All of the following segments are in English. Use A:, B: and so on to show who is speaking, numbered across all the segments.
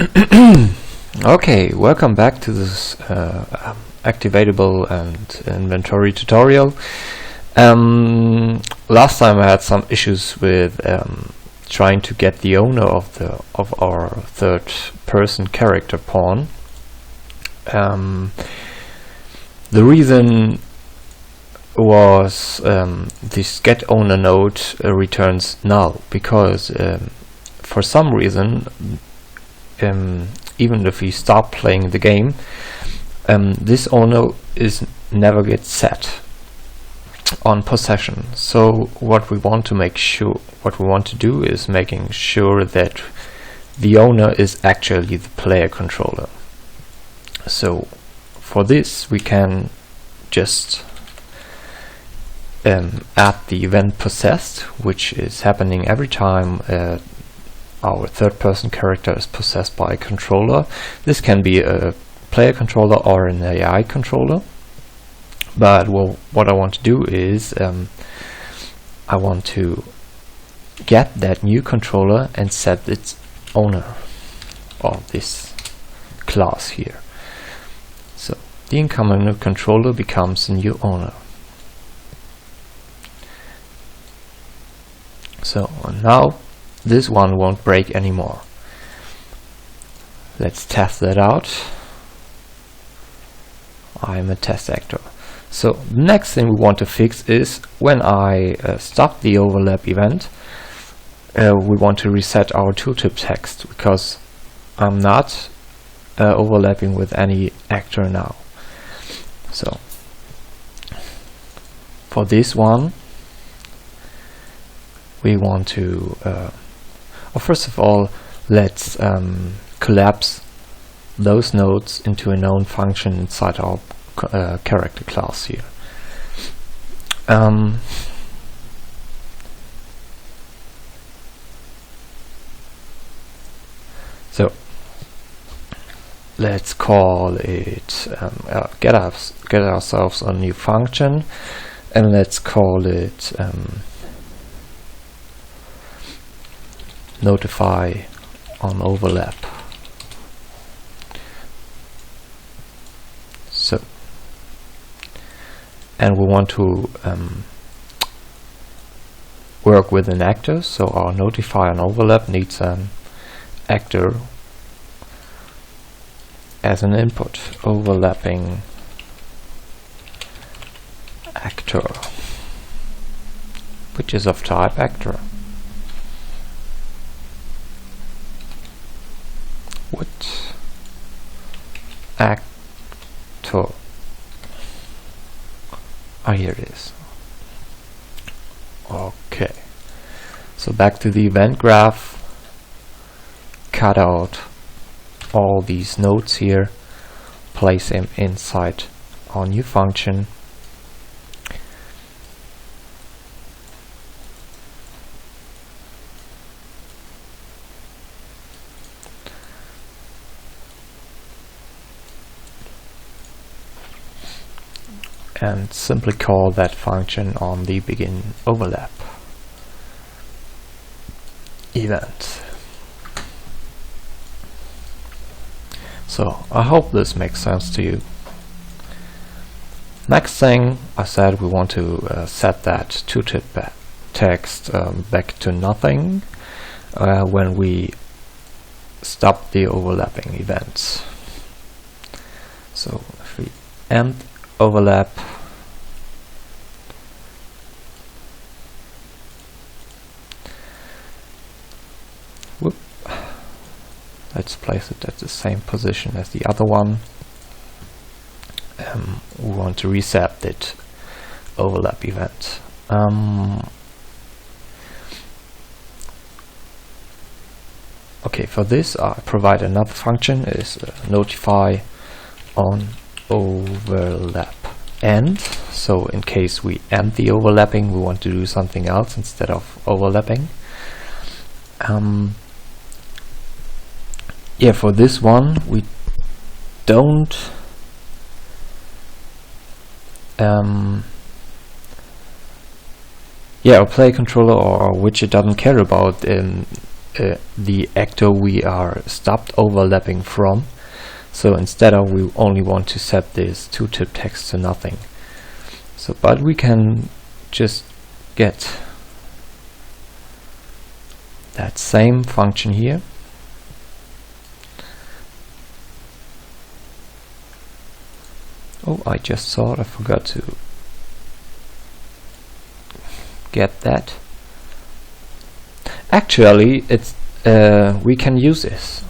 A: Okay, welcome back to this activatable and inventory tutorial. Last time I had some issues with trying to get the owner of our third-person character pawn. The reason was this getOwner node returns null because for some reason, even if we stop playing the game, this owner never gets set on possession. So what we want to do is making sure that the owner is actually the player controller. So for this we can just add the event possessed, which is happening every time our third-person character is possessed by a controller. This can be a player controller or an AI controller. But what I want to do is I want to get that new controller and set its owner of this class here. So the incoming controller becomes a new owner. So now this one won't break anymore. Let's test that out. I'm a test actor. So the next thing we want to fix is when I stop the overlap event, we want to reset our tooltip text because I'm not overlapping with any actor now. So for this one we want to first of all, let's collapse those nodes into a known function inside our character class here. So let's call it get ourselves a new function, and let's call it notify on overlap. So, and we want to work with an actor, so our notify on overlap needs an actor as an input. Overlapping actor, which is of type actor. What actor? Oh, here it is. Okay, so back to the event graph, cut out all these nodes here, place them inside our new function. And simply call that function on the begin overlap event. So I hope this makes sense to you. Next thing I said, we want to set that tooltip text back to nothing when we stop the overlapping events. So if we end overlap, let's place it at the same position as the other one. We want to reset that overlap event. Okay, for this I provide another function, is notify on overlap end. So in case we end the overlapping, we want to do something else instead of overlapping. Yeah, for this one we don't our player controller or widget doesn't care about the actor we are stopped overlapping from. So instead of, we only want to set this tooltip text to nothing. So, but we can just get that same function here. Oh, I just saw it, I forgot to get that. Actually, it's we can use this.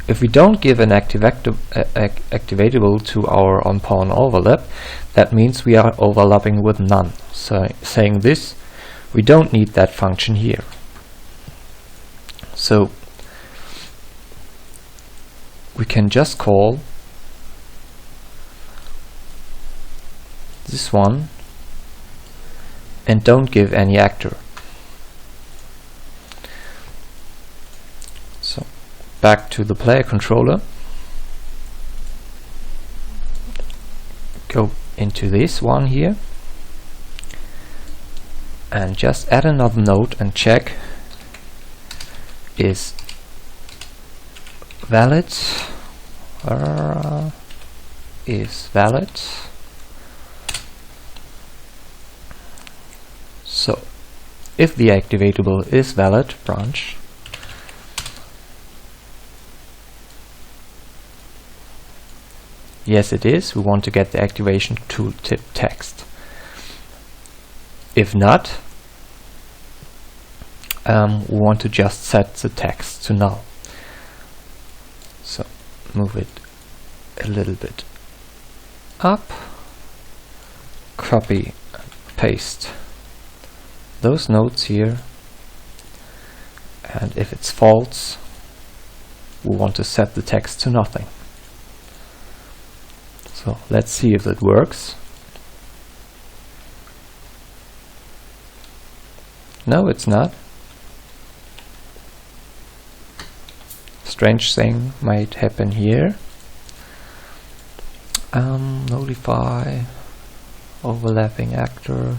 A: If we don't give an activatable to our on-pawn overlap, that means we are overlapping with none. So saying this, we don't need that function here. So we can just call this one and don't give any actor. So back to the player controller, go into this one here and just add another node and check is valid, is valid. So if the activatable is valid, branch. Yes, it is. We want to get the activation tooltip text. If not, we want to just set the text to null. So move it a little bit up, copy, paste those nodes here, and if it's false, we want to set the text to nothing. So let's see if it works. No, it's not. Strange thing might happen here. Notify overlapping actor.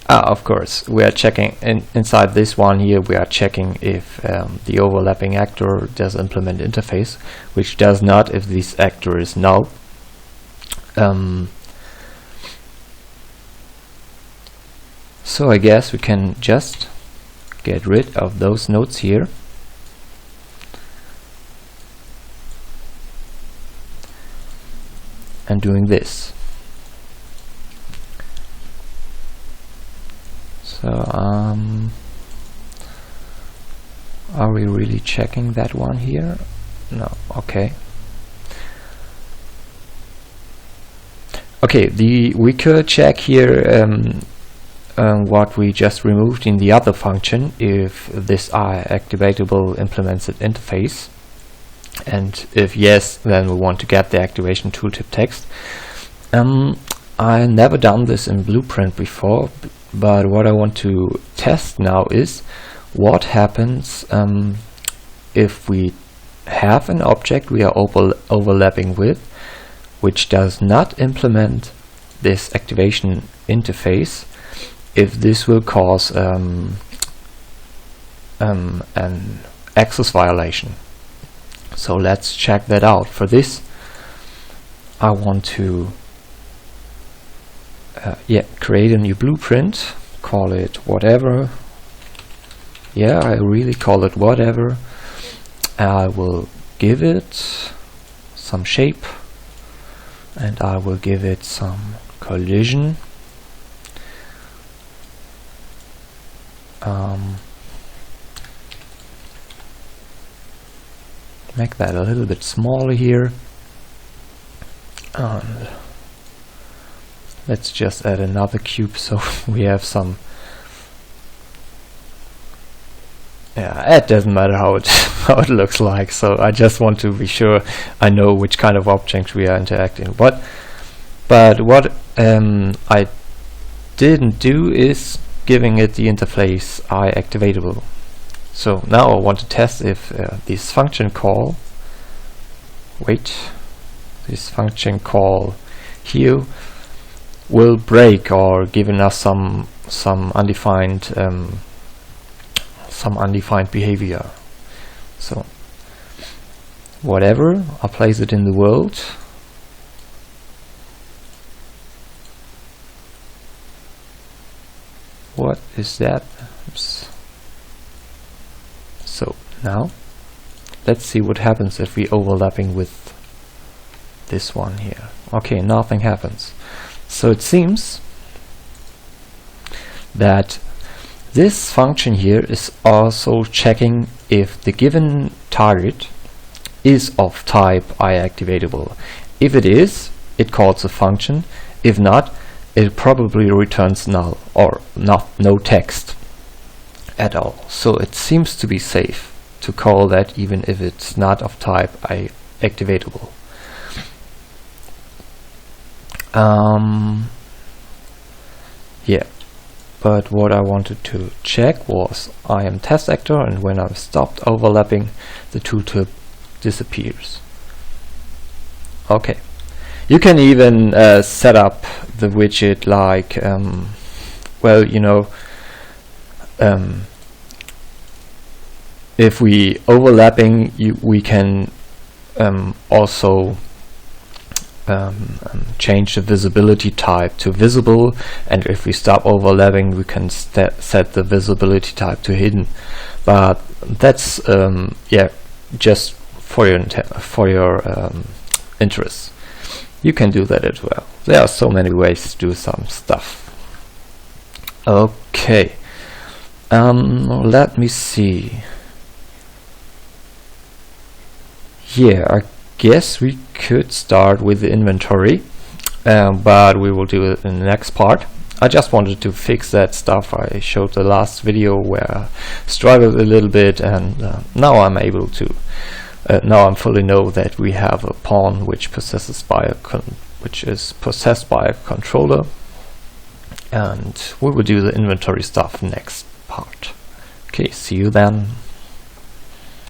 A: Of course, we are checking inside this one here. We are checking if the overlapping actor does implement interface, which does not if this actor is null. So I guess we can just get rid of those nodes here. And doing this. So are we really checking that one here? No. Okay. Okay, we could check here what we just removed in the other function, if this activatable implements an interface, and if yes, then we want to get the activation tooltip text. I never done this in Blueprint before, but what I want to test now is what happens if we have an object we are overlapping with, which does not implement this activation interface, if this will cause an access violation. So let's check that out. For this, I want to create a new blueprint, call it whatever. Yeah, I really call it whatever. I will give it some shape, and I will give it some collision. Make that a little bit smaller here. Let's just add another cube so we have some. Yeah, it doesn't matter how it looks like. So I just want to be sure I know which kind of object we are interacting. But what I didn't do is giving it the interface activatable. So now I want to test if this function call. This function call here will break or giving us some undefined some undefined behavior. So whatever, I'll place it in the world. What is that? Oops. So now let's see what happens if we overlapping with this one here. Okay, nothing happens. So it seems that this function here is also checking if the given target is of type IActivatable. If it is, it calls a function. If not, it probably returns null or no text at all. So it seems to be safe to call that even if it's not of type IActivatable. Yeah, but what I wanted to check was I am test actor, and when I've stopped overlapping, the tooltip disappears. Okay, you can even set up the widget like, well, you know, if we overlapping, we can also change the visibility type to visible, and if we stop overlapping, we can set the visibility type to hidden. But that's yeah, just for your interest. You can do that as well. There are so many ways to do some stuff. Okay, let me see. Yeah, I guess we could start with the inventory, but we will do it in the next part. I just wanted to fix that stuff I showed the last video where I struggled a little bit, and now I'm able to. Now I fully know that we have a pawn which is possessed by a controller, and we will do the inventory stuff next part. Okay, see you then.